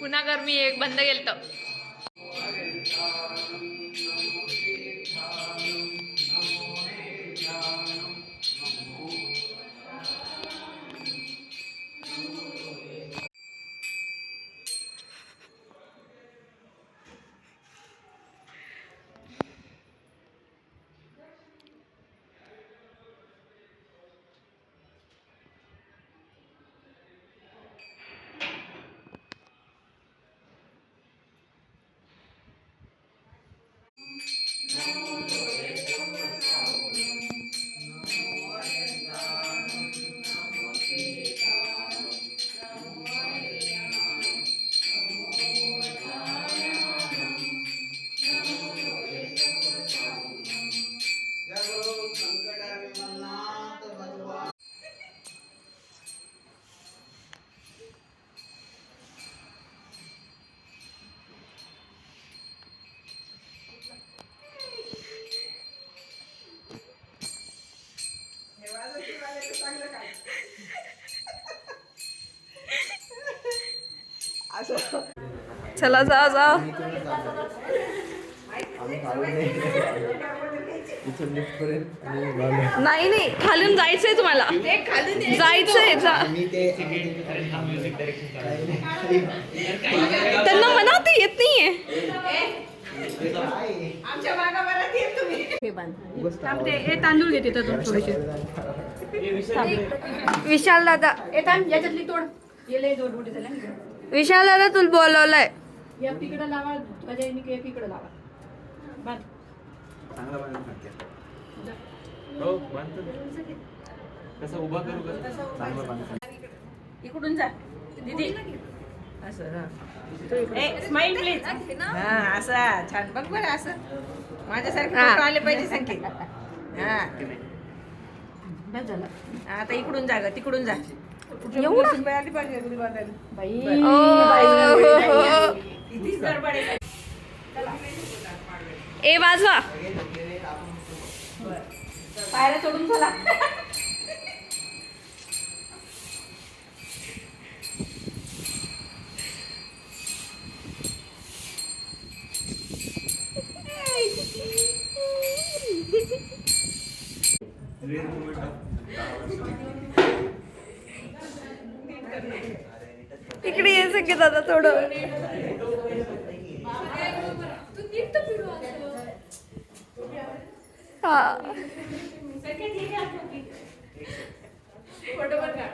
पुन्हा गरमी एक बंद गेलत. चला जा जा. नाही नाही खालून जायचंय तुम्हाला. जायचंय जा. त्यांना म्हणा ते येत नाहीये. हे तांदूळ घेते तर थोडेसे. विशाल दादा याच्यातली तोड ये दोन मोठे झाले. विशाल दादा तुला बोलवलंय. या तिकडं लावा तिकडं लावा. चांगला बांधतो हो बांधतो कसं उभा करू कसं चांगला बांधतो. इकडून जा दीदी. असं स्माइल प्लीज. हा असं छान बघ बरं. असं माझ्यासारखे फोटो आले पाहिजे संकेत. हा बस झालं. आता इकडून जा ग तिकडून जा. आली पाहिजे बाई. ए वाजवा. पायऱ्या चढून चला. इकडे ये सगळे दादा थोडं. हा फोटो पण काढ.